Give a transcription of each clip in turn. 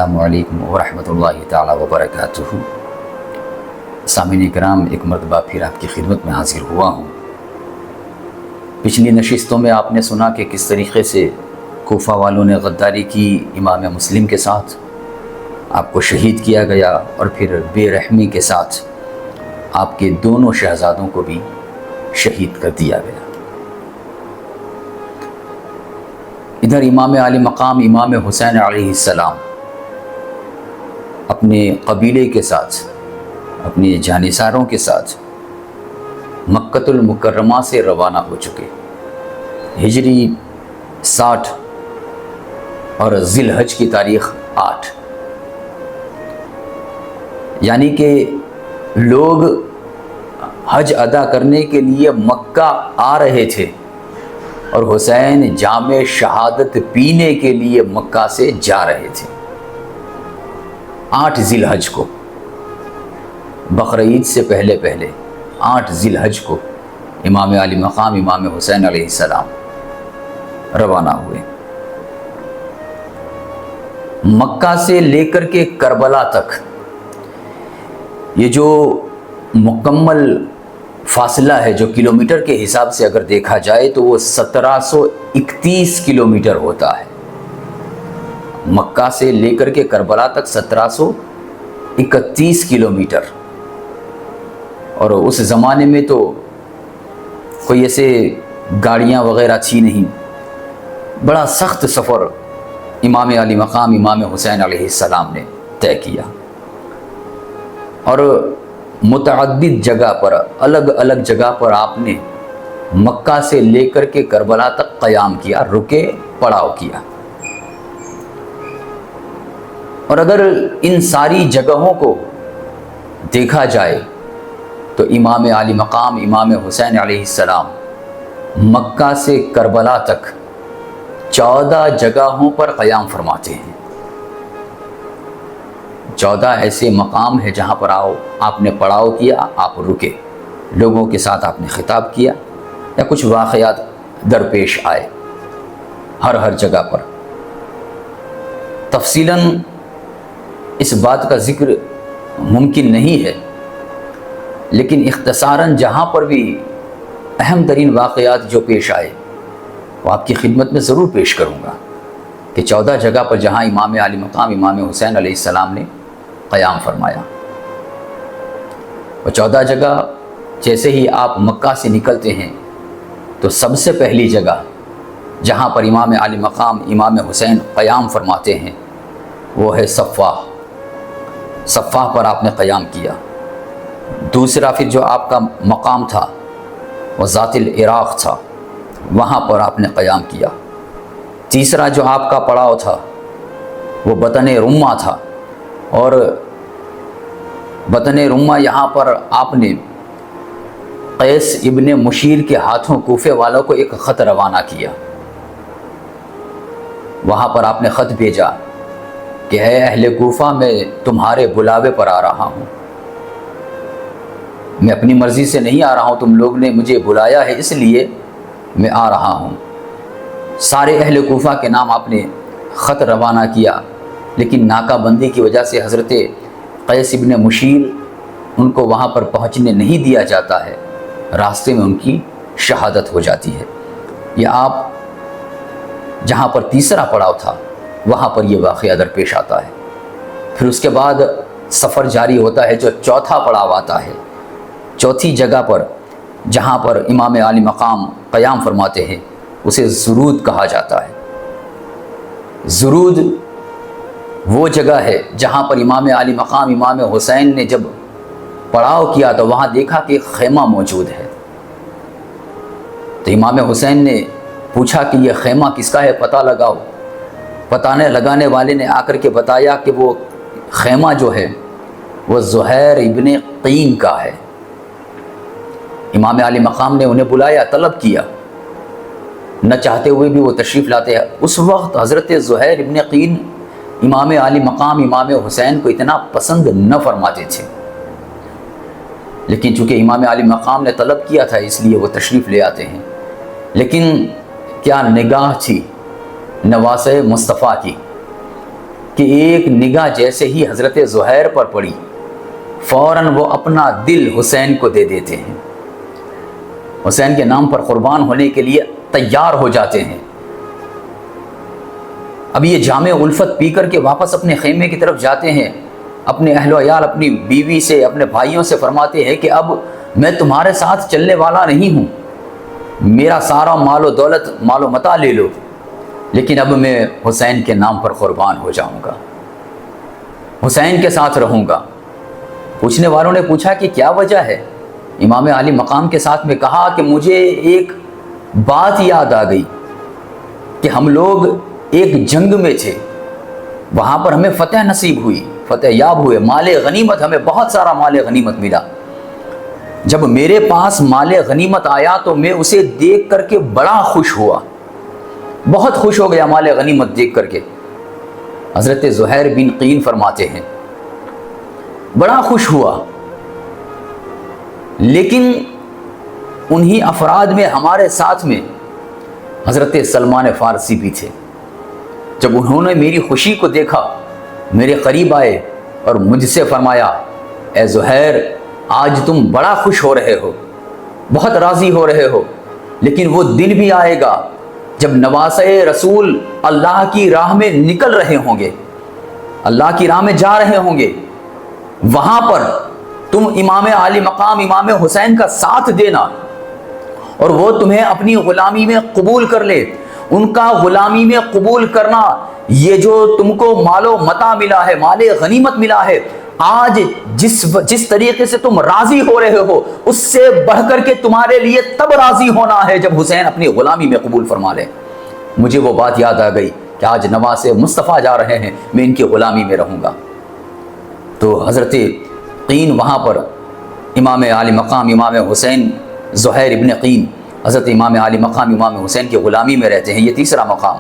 السلام علیکم ورحمۃ اللہ تعالی وبرکاتہ۔ سامعین کرام، ایک مرتبہ پھر آپ کی خدمت میں حاضر ہوا ہوں۔ پچھلی نشستوں میں آپ نے سنا کہ کس طریقے سے کوفہ والوں نے غداری کی امام مسلم کے ساتھ، آپ کو شہید کیا گیا، اور پھر بے رحمی کے ساتھ آپ کے دونوں شہزادوں کو بھی شہید کر دیا گیا۔ ادھر امام علی مقام امام حسین علیہ السلام اپنے قبیلے کے ساتھ، اپنے جانثاروں کے ساتھ مکۃ المکرمہ سے روانہ ہو چکے۔ ہجری 60 اور ذی الحج کی تاریخ 8، یعنی کہ لوگ حج ادا کرنے کے لیے مکہ آ رہے تھے اور حسین جام شہادت پینے کے لیے مکہ سے جا رہے تھے۔ 8 ذی الحج کو، بقرعید سے پہلے 8 ذی الحج کو امام علی مقام امام حسین علیہ السلام روانہ ہوئے۔ مکہ سے لے کر کے کربلا تک یہ جو مکمل فاصلہ ہے، جو کلومیٹر کے حساب سے اگر دیکھا جائے تو وہ 1731 کلومیٹر ہوتا ہے۔ مکہ سے لے کر کے کربلا تک 1731 کلومیٹر، اور اس زمانے میں تو کوئی ایسے گاڑیاں وغیرہ تھی نہیں۔ بڑا سخت سفر امام علی مقام امام حسین علیہ السلام نے طے کیا، اور متعدد جگہ پر، الگ الگ جگہ پر آپ نے مکہ سے لے کر کے کربلا تک قیام کیا، رکے، پڑاؤ کیا۔ اور اگر ان ساری جگہوں کو دیکھا جائے تو امام علی مقام امام حسین علیہ السلام مکہ سے کربلا تک 14 جگہوں پر قیام فرماتے ہیں۔ 14 ایسے مقام ہیں جہاں پر آپ نے پڑاؤ کیا، آپ رکے، لوگوں کے ساتھ آپ نے خطاب کیا، یا کچھ واقعات درپیش آئے۔ ہر جگہ پر تفصیلاً اس بات کا ذکر ممکن نہیں ہے، لیکن اختصاراً جہاں پر بھی اہم ترین واقعات جو پیش آئے وہ آپ کی خدمت میں ضرور پیش کروں گا، کہ 14 جگہ پر جہاں امام علی مقام امام حسین علیہ السلام نے قیام فرمایا۔ اور 14 جگہ جیسے ہی آپ مکہ سے نکلتے ہیں تو سب سے پہلی جگہ جہاں پر امام علی مقام امام حسین قیام فرماتے ہیں وہ ہے صفاہ۔ صفاہ پر آپ نے قیام کیا۔ دوسرا پھر جو آپ کا مقام تھا وہ ذات العراق تھا، وہاں پر آپ نے قیام کیا۔ تیسرا جو آپ کا پڑاؤ تھا وہ بطن رمہ تھا، اور بطن رمہ یہاں پر آپ نے قیس ابن مشیر کے ہاتھوں کوفے والوں کو ایک خط روانہ کیا۔ وہاں پر آپ نے خط بھیجا کہ اے اہل کوفہ، میں تمہارے بلاوے پر آ رہا ہوں، میں اپنی مرضی سے نہیں آ رہا ہوں، تم لوگ نے مجھے بلایا ہے اس لیے میں آ رہا ہوں۔ سارے اہل کوفہ کے نام آپ نے خط روانہ کیا، لیکن ناکہ بندی کی وجہ سے حضرت قیس ابن مشیر ان کو وہاں پر پہنچنے نہیں دیا جاتا ہے، راستے میں ان کی شہادت ہو جاتی ہے۔ یہ آپ جہاں پر تیسرا پڑاؤ تھا وہاں پر یہ واقعہ درپیش آتا ہے۔ پھر اس کے بعد سفر جاری ہوتا ہے، جو چوتھا پڑاؤ آتا ہے۔ چوتھی جگہ پر جہاں پر امام علی مقام قیام فرماتے ہیں اسے زرود کہا جاتا ہے۔ زرود وہ جگہ ہے جہاں پر امام علی مقام امام حسین نے جب پڑاؤ کیا تو وہاں دیکھا کہ ایک خیمہ موجود ہے۔ تو امام حسین نے پوچھا کہ یہ خیمہ کس کا ہے، پتہ لگاؤ۔ پتہ لگانے والے نے آ کر کے بتایا کہ وہ خیمہ جو ہے وہ زہیر ابن قین کا ہے۔ امام علی مقام نے انہیں بلایا، طلب کیا، نہ چاہتے ہوئے بھی وہ تشریف لاتے ہیں۔ اس وقت حضرت زہیر ابن قین امام علی مقام امام حسین کو اتنا پسند نہ فرماتے تھے، لیکن چونکہ امام علی مقام نے طلب کیا تھا اس لیے وہ تشریف لے آتے ہیں۔ لیکن کیا نگاہ تھی نواسہ مصطفیٰ کی، کہ ایک نگاہ جیسے ہی حضرت زہیر پر پڑی فوراً وہ اپنا دل حسین کو دے دیتے ہیں، حسین کے نام پر قربان ہونے کے لیے تیار ہو جاتے ہیں۔ اب یہ جام الفت پی کر کے واپس اپنے خیمے کی طرف جاتے ہیں، اپنے اہل و عیال، اپنی بیوی سے، اپنے بھائیوں سے فرماتے ہیں کہ اب میں تمہارے ساتھ چلنے والا نہیں ہوں، میرا سارا مال و دولت، مال و متاع لے لو، لیکن اب میں حسین کے نام پر قربان ہو جاؤں گا، حسین کے ساتھ رہوں گا۔ پوچھنے والوں نے پوچھا کہ کیا وجہ ہے؟ امام علی مقام کے ساتھ میں کہا کہ مجھے ایک بات یاد آ گئی کہ ہم لوگ ایک جنگ میں تھے، وہاں پر ہمیں فتح نصیب ہوئی، فتح یاب ہوئے، مال غنیمت، ہمیں بہت سارا مال غنیمت ملا۔ جب میرے پاس مال غنیمت آیا تو میں اسے دیکھ کر کے بڑا خوش ہوا، بہت خوش ہو گیا مال غنیمت دیکھ کر کے۔ حضرت زہیر بن قین فرماتے ہیں بڑا خوش ہوا، لیکن انہی افراد میں ہمارے ساتھ میں حضرت سلمان فارسی بھی تھے۔ جب انہوں نے میری خوشی کو دیکھا، میرے قریب آئے اور مجھ سے فرمایا اے زہیر، آج تم بڑا خوش ہو رہے ہو، بہت راضی ہو رہے ہو، لیکن وہ دن بھی آئے گا جب نواسے رسول اللہ کی راہ میں نکل رہے ہوں گے، اللہ کی راہ میں جا رہے ہوں گے، وہاں پر تم امام علی مقام امام حسین کا ساتھ دینا اور وہ تمہیں اپنی غلامی میں قبول کر لے۔ ان کا غلامی میں قبول کرنا، یہ جو تم کو مال و متاع ملا ہے، مال غنیمت ملا ہے، آج جس طریقے سے تم راضی ہو رہے ہو، اس سے بڑھ کر کے تمہارے لیے تب راضی ہونا ہے جب حسین اپنی غلامی میں قبول فرما لے۔ مجھے وہ بات یاد آ گئی کہ آج نواسے مصطفیٰ جا رہے ہیں، میں ان کی غلامی میں رہوں گا۔ تو حضرت قین وہاں پر امام علی مقام امام حسین زہیر ابن قین حضرت امام علی مقام امام حسین کی غلامی میں رہتے ہیں۔ یہ تیسرا مقام،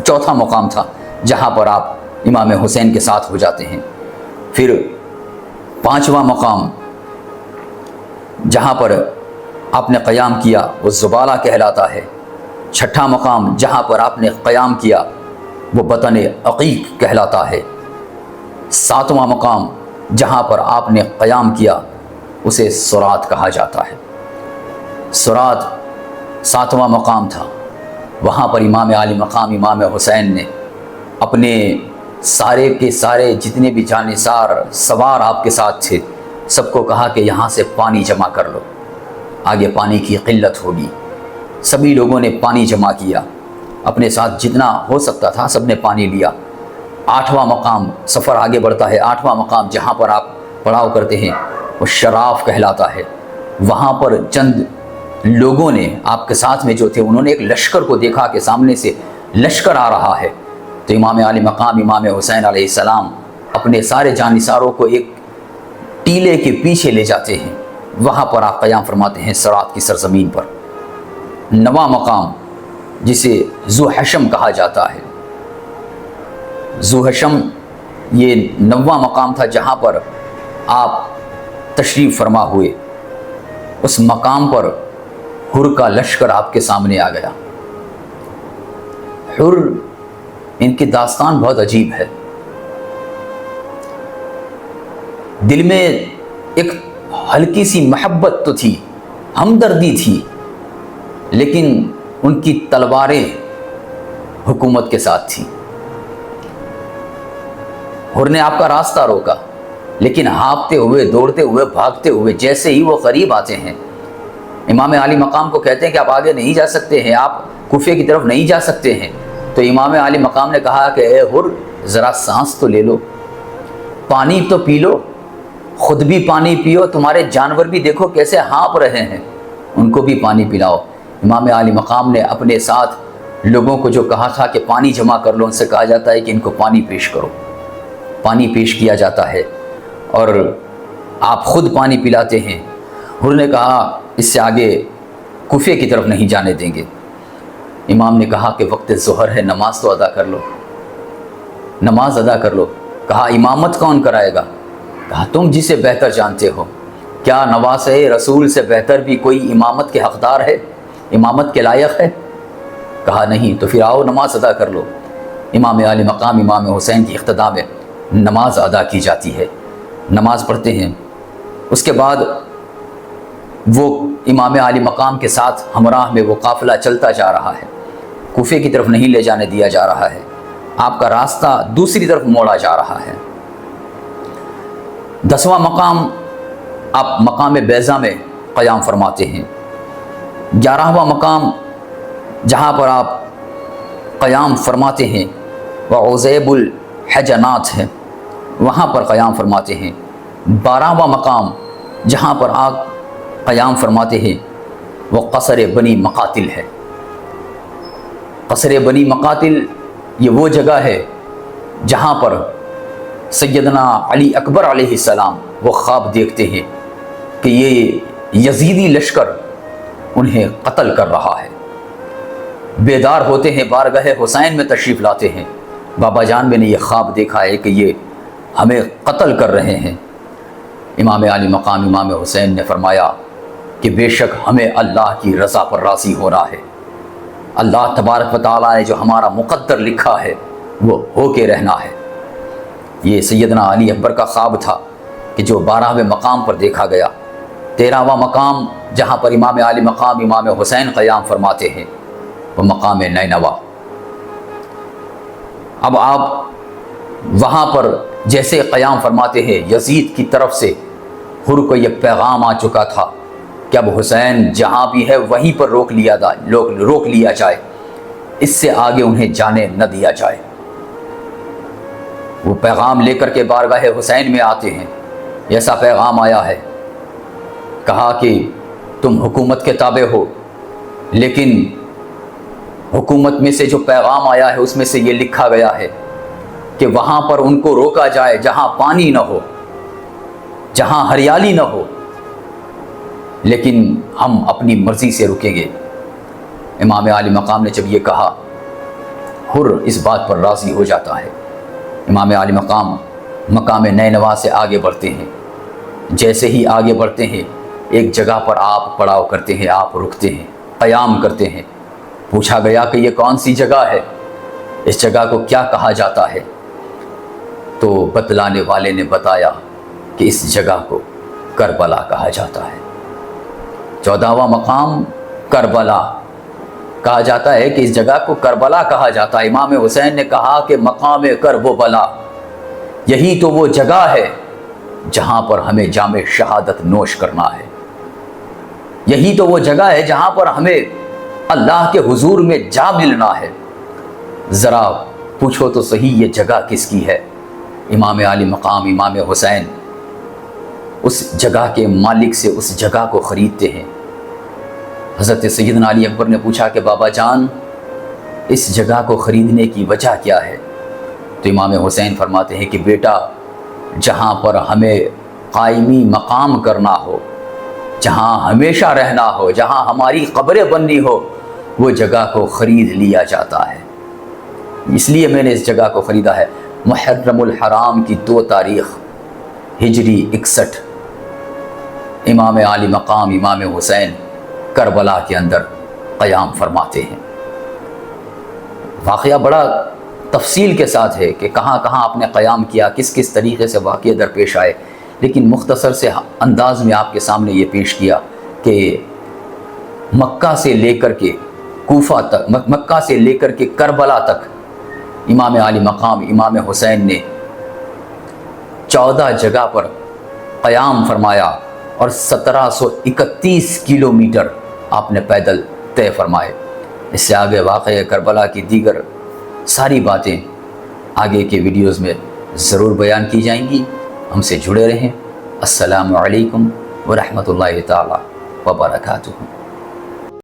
چوتھا مقام تھا جہاں پر آپ امام حسین کے ساتھ ہو جاتے ہیں۔ پھر پانچواں مقام جہاں پر آپ نے قیام کیا وہ زبالہ کہلاتا ہے۔ چھٹا مقام جہاں پر آپ نے قیام کیا وہ بطن عقیق کہلاتا ہے۔ ساتواں مقام جہاں پر آپ نے قیام کیا اسے سرات کہا جاتا ہے۔ سرات ساتواں مقام تھا، وہاں پر امام علی مقام امام حسین نے اپنے سارے کے سارے جتنے بھی جانثار سوار آپ کے ساتھ تھے سب کو کہا کہ یہاں سے پانی جمع کر لو، آگے پانی کی قلت ہوگی۔ سبھی لوگوں نے پانی جمع کیا، اپنے ساتھ جتنا ہو سکتا تھا سب نے پانی لیا۔ آٹھواں مقام، سفر آگے بڑھتا ہے، آٹھواں مقام جہاں پر آپ پڑاؤ کرتے ہیں وہ شراف کہلاتا ہے۔ وہاں پر چند لوگوں نے آپ کے ساتھ میں جو تھے انہوں نے ایک لشکر کو دیکھا کہ سامنے سے لشکر آ رہا ہے، تو امام علی مقام امام حسین علیہ السلام اپنے سارے جانثاروں کو ایک ٹیلے کے پیچھے لے جاتے ہیں، وہاں پر آپ قیام فرماتے ہیں سرات کی سرزمین پر۔ نواں مقام جسے ذو حشم کہا جاتا ہے، ذو حشم یہ نواں مقام تھا جہاں پر آپ تشریف فرما ہوئے۔ اس مقام پر حر کا لشکر آپ کے سامنے آ گیا۔ حر، ان کی داستان بہت عجیب ہے۔ دل میں ایک ہلکی سی محبت تو تھی، ہمدردی تھی، لیکن ان کی تلواریں حکومت کے ساتھ تھیں۔ حر نے آپ کا راستہ روکا، لیکن ہانپتے ہوئے، دوڑتے ہوئے، بھاگتے ہوئے جیسے ہی وہ قریب آتے ہیں امام علی مقام کو کہتے ہیں کہ آپ آگے نہیں جا سکتے ہیں، آپ کوفے کی طرف نہیں جا سکتے ہیں۔ تو امام علی مقام نے کہا کہ اے حر، ذرا سانس تو لے لو، پانی تو پی لو، خود بھی پانی پیو، تمہارے جانور بھی دیکھو کیسے ہانپ رہے ہیں، ان کو بھی پانی پلاؤ۔ امام علی مقام نے اپنے ساتھ لوگوں کو جو کہا تھا کہ پانی جمع کر لو، ان سے کہا جاتا ہے کہ ان کو پانی پیش کرو۔ پانی پیش کیا جاتا ہے اور آپ خود پانی پلاتے ہیں۔ حر نے کہا اس سے آگے کوفے کی طرف نہیں جانے دیں گے۔ امام نے کہا کہ وقت ظہر ہے، نماز تو ادا کر لو، نماز ادا کر لو۔ کہا امامت کون کرائے گا؟ کہا تم جسے بہتر جانتے ہو۔ کیا نواسے رسول سے بہتر بھی کوئی امامت کے حقدار ہے، امامت کے لائق ہے؟ کہا نہیں۔ تو پھر آؤ نماز ادا کر لو۔ امام علی مقام امام حسین کی اقتداء میں نماز ادا کی جاتی ہے، نماز پڑھتے ہیں۔ اس کے بعد وہ امام علی مقام کے ساتھ ہمراہ میں وہ قافلہ چلتا جا رہا ہے، کوفے کی طرف نہیں لے جانے دیا جا رہا ہے، آپ کا راستہ دوسری طرف موڑا جا رہا ہے۔ 10واں مقام آپ مقام بیضہ میں قیام فرماتے ہیں۔ 11واں مقام جہاں پر آپ قیام فرماتے ہیں وہ عزیب الحجنات ہے، وہاں پر قیام فرماتے ہیں۔ 12واں مقام جہاں پر آپ قیام فرماتے ہیں وہ قصر بنی مقاتل ہے۔ قصر بنی مقاتل یہ وہ جگہ ہے جہاں پر سیدنا علی اکبر علیہ السلام وہ خواب دیکھتے ہیں کہ یہ یزیدی لشکر انہیں قتل کر رہا ہے، بیدار ہوتے ہیں، بارگاہ حسین میں تشریف لاتے ہیں، بابا جان میں نے یہ خواب دیکھا ہے کہ یہ ہمیں قتل کر رہے ہیں۔ امام علی مقام امام حسین نے فرمایا کہ بے شک ہمیں اللہ کی رضا پر راضی ہونا ہے، اللہ تبارک و تعالیٰ نے جو ہمارا مقدر لکھا ہے وہ ہو کے رہنا ہے۔ یہ سیدنا علی اکبر کا خواب تھا کہ جو 12ویں مقام پر دیکھا گیا۔ 13واں مقام جہاں پر امام علی مقام امام حسین قیام فرماتے ہیں وہ مقام نینوا۔ اب آپ وہاں پر جیسے قیام فرماتے ہیں، یزید کی طرف سے حر کو یہ پیغام آ چکا تھا کہ اب حسین جہاں بھی ہے وہیں پر روک لیا جائے، اس سے آگے انہیں جانے نہ دیا جائے۔ وہ پیغام لے کر کے بارگاہ حسین میں آتے ہیں، ایسا پیغام آیا ہے، کہا کہ تم حکومت کے تابع ہو، لیکن حکومت میں سے جو پیغام آیا ہے اس میں سے یہ لکھا گیا ہے کہ وہاں پر ان کو روکا جائے جہاں پانی نہ ہو، جہاں ہریالی نہ ہو، لیکن ہم اپنی مرضی سے رکیں گے۔ امام علی مقام نے جب یہ کہا، حر اس بات پر راضی ہو جاتا ہے۔ امام علی مقام مقام نینوا سے آگے بڑھتے ہیں، جیسے ہی آگے بڑھتے ہیں ایک جگہ پر آپ پڑاؤ کرتے ہیں، آپ رکتے ہیں، قیام کرتے ہیں۔ پوچھا گیا کہ یہ کون سی جگہ ہے، اس جگہ کو کیا کہا جاتا ہے؟ تو بتلانے والے نے بتایا کہ اس جگہ کو کربلا کہا جاتا ہے۔ 14واں مقام کربلا کہا جاتا ہے کہ اس جگہ کو کربلا کہا جاتا ہے۔ امام حسین نے کہا کہ مقام کرب و بلا یہی تو وہ جگہ ہے جہاں پر ہمیں جام شہادت نوش کرنا ہے، یہی تو وہ جگہ ہے جہاں پر ہمیں اللہ کے حضور میں جا ملنا ہے۔ ذرا پوچھو تو صحیح یہ جگہ کس کی ہے؟ امام علی مقام امام حسین اس جگہ کے مالک سے اس جگہ کو خریدتے ہیں۔ حضرت سیدنا علی اکبر نے پوچھا کہ بابا جان اس جگہ کو خریدنے کی وجہ کیا ہے؟ تو امام حسین فرماتے ہیں کہ بیٹا، جہاں پر ہمیں قائمی مقام کرنا ہو، جہاں ہمیشہ رہنا ہو، جہاں ہماری قبریں بننی ہو، وہ جگہ کو خرید لیا جاتا ہے، اس لیے میں نے اس جگہ کو خریدا ہے۔ محرم الحرام کی 2 تاریخ ہجری 61 امام علی مقام امام حسین کربلا کے اندر قیام فرماتے ہیں۔ واقعہ بڑا تفصیل کے ساتھ ہے کہ کہاں کہاں آپ نے قیام کیا، کس کس طریقے سے واقعے درپیش آئے، لیکن مختصر سے انداز میں آپ کے سامنے یہ پیش کیا کہ مکہ سے لے کر کے کوفہ تک، مکہ سے لے کر کے کربلا تک امام علی مقام امام حسین نے 14 جگہ پر قیام فرمایا اور 1731 کلومیٹر آپ نے پیدل طے فرمائے۔ اس سے آگے واقعہ کربلا کی دیگر ساری باتیں آگے کے ویڈیوز میں ضرور بیان کی جائیں گی۔ ہم سے جڑے رہیں۔ السلام علیکم ورحمۃ اللہ تعالی وبرکاتہ۔